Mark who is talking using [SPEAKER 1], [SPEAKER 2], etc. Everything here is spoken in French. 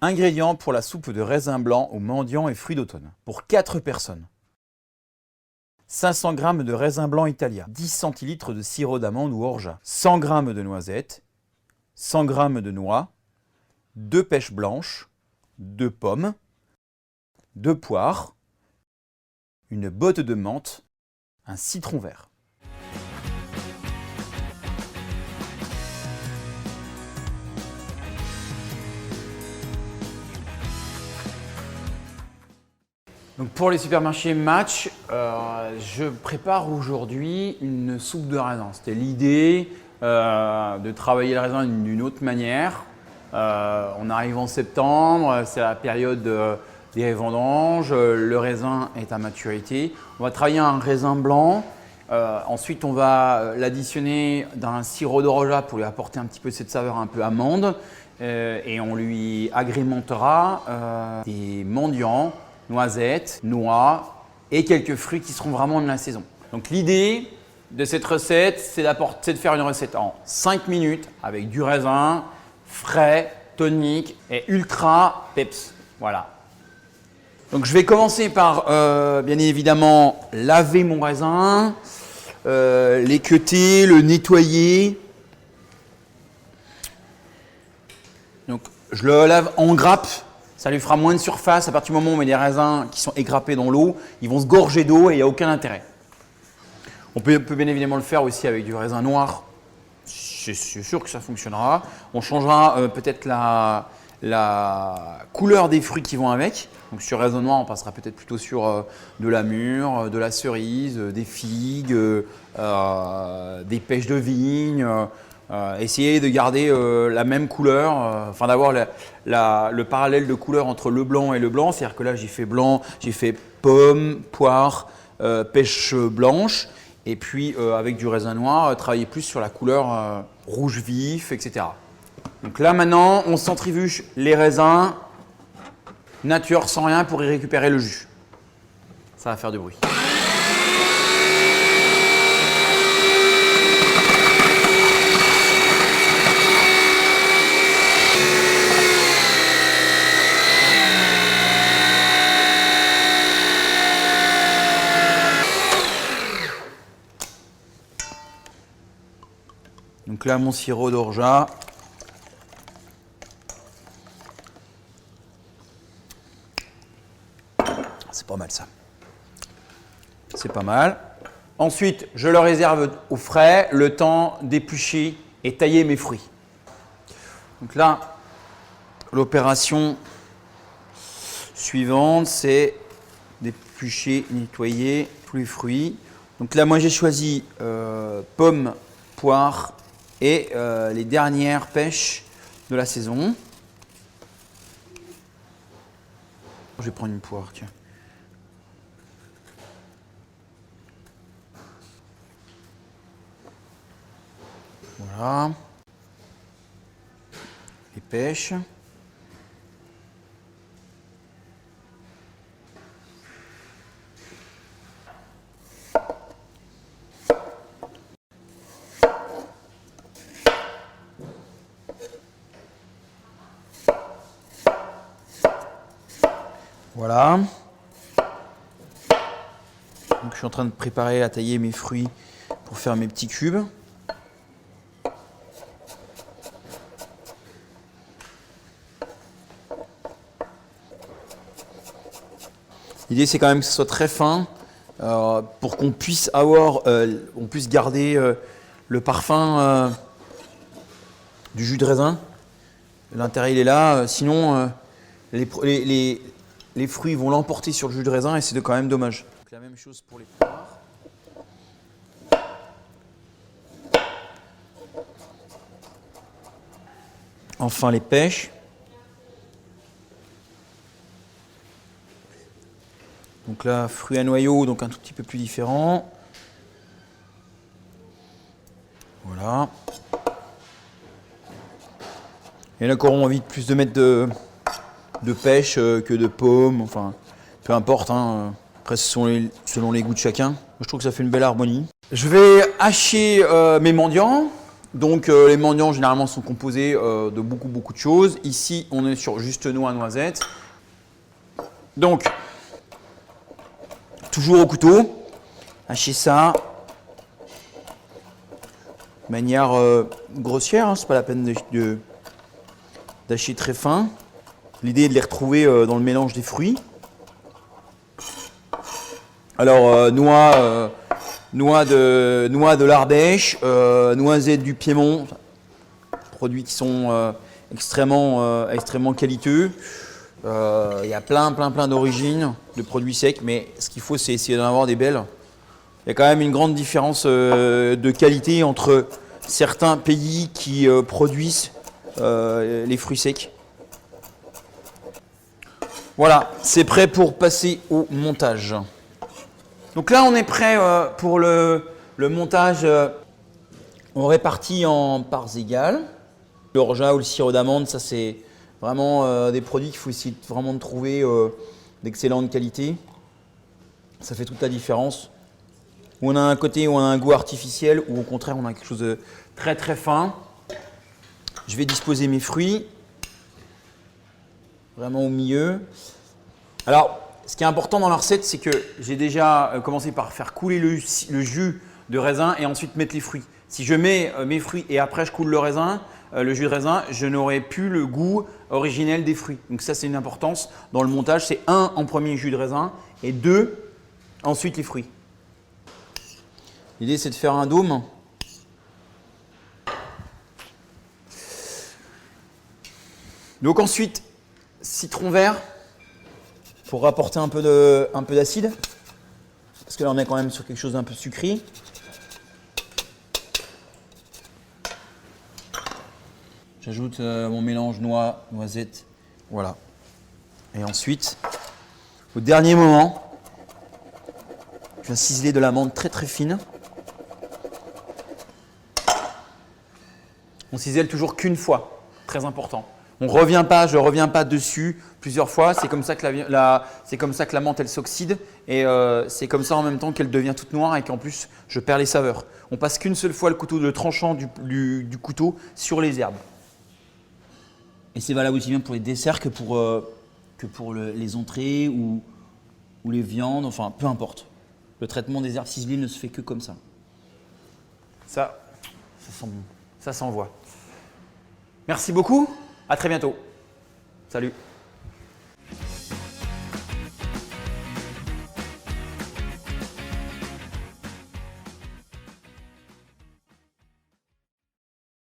[SPEAKER 1] Ingrédients pour la soupe de raisin blanc aux mendiants et fruits d'automne. Pour 4 personnes. 500 g de raisin blanc italien, 10 centilitres de sirop d'amande ou orgeat, 100 g de noisettes, 100 g de noix, 2 pêches blanches, 2 pommes, 2 poires, une botte de menthe, un citron vert. Donc pour les supermarchés Match, je prépare aujourd'hui une soupe de raisin. C'était l'idée de travailler le raisin d'une autre manière. On arrive en septembre, c'est la période des vendanges, le raisin est à maturité. On va travailler un raisin blanc. Ensuite, on va l'additionner dans un sirop d'orgeat pour lui apporter un petit peu cette saveur un peu amande. Et on lui agrémentera des mendiants, noisettes, noix et quelques fruits qui seront vraiment de la saison. Donc l'idée de cette recette, c'est de faire une recette en 5 minutes avec du raisin frais, tonique et ultra peps. Voilà. Donc je vais commencer par bien évidemment laver mon raisin, l'équeuter, le nettoyer. Donc je le lave en grappe. Ça lui fera moins de surface. À partir du moment où on met des raisins qui sont égrappés dans l'eau, ils vont se gorger d'eau et il n'y a aucun intérêt. On peut bien évidemment le faire aussi avec du raisin noir. C'est sûr que ça fonctionnera. On changera peut-être la couleur des fruits qui vont avec. Donc sur raisin noir, on passera peut-être plutôt sur de la mûre, de la cerise, des figues, des pêches de vigne. Essayer de garder la même couleur, enfin d'avoir le parallèle de couleur entre le blanc et le blanc. C'est-à-dire que là, j'ai fait blanc, j'ai fait pomme, poire, pêche blanche. Et puis avec du raisin noir, travailler plus sur la couleur rouge vif, etc. Donc là maintenant, on centrifuge les raisins nature sans rien pour y récupérer le jus. Ça va faire du bruit. Donc là, mon sirop d'orgeat. C'est pas mal ça. C'est pas mal. Ensuite, je le réserve au frais, le temps d'éplucher et tailler mes fruits. Donc là, l'opération suivante, c'est d'éplucher, nettoyer tous les fruits. Donc là, moi, j'ai choisi pommes, poires et les dernières pêches de la saison. Je vais prendre une poire, tiens. Voilà. Les pêches. Voilà. Donc, je suis en train de préparer à tailler mes fruits pour faire mes petits cubes. L'idée, c'est quand même que ce soit très fin pour qu'on puisse on puisse garder le parfum du jus de raisin. L'intérêt, il est là. Sinon, les fruits vont l'emporter sur le jus de raisin et c'est quand même dommage. Donc, la même chose pour les poires. Enfin, les pêches. Donc là, fruits à noyaux, donc un tout petit peu plus différent. Voilà. Il y en a qui auront envie de plus de mettre de pêche que de pommes, enfin, peu importe. Hein. Après, selon les goûts de chacun. Je trouve que ça fait une belle harmonie. Je vais hacher mes mendiants. Donc, les mendiants, généralement, sont composés de beaucoup de choses. Ici, on est sur juste noix, noisettes. Donc, toujours au couteau. Hacher ça de manière grossière. Hein, c'est pas la peine d'hacher très fin. L'idée est de les retrouver dans le mélange des fruits. Alors, noix de l'Ardèche, noisettes du Piémont, produits qui sont extrêmement qualiteux. Il y a plein d'origines de produits secs, mais ce qu'il faut, c'est essayer d'en avoir des belles. Il y a quand même une grande différence de qualité entre certains pays qui produisent les fruits secs. Voilà, c'est prêt pour passer au montage. Donc là, on est prêt pour le montage. On répartit en parts égales. L'orgeat ou le sirop d'amande, ça c'est vraiment des produits qu'il faut essayer vraiment de trouver d'excellente qualité. Ça fait toute la différence. Où on a un côté où on a un goût artificiel, ou au contraire on a quelque chose de très fin. Je vais disposer mes fruits vraiment au milieu. Alors, ce qui est important dans la recette, c'est que j'ai déjà commencé par faire couler le jus de raisin et ensuite mettre les fruits. Si je mets mes fruits et après je coule le raisin, le jus de raisin, je n'aurai plus le goût originel des fruits. Donc ça, c'est une importance dans le montage. C'est 1 en premier jus de raisin et 2 ensuite les fruits. L'idée, c'est de faire un dôme. Donc ensuite, citron vert pour rapporter un peu d'acide. Parce que là, on est quand même sur quelque chose d'un peu sucré. J'ajoute mon mélange noix, noisette. Voilà. Et ensuite, au dernier moment, je viens ciseler de l'amande très fine. On cisèle toujours qu'une fois, très important. Je ne reviens pas dessus plusieurs fois. C'est comme ça que la menthe elle s'oxyde et c'est comme ça en même temps qu'elle devient toute noire et qu'en plus je perds les saveurs. On passe qu'une seule fois le tranchant du couteau sur les herbes. Et c'est valable aussi bien pour les desserts que pour les entrées ou les viandes, enfin peu importe. Le traitement des herbes ciselées ne se fait que comme ça. Ça sent bon, ça s'envoie. Merci beaucoup, à très bientôt. Salut.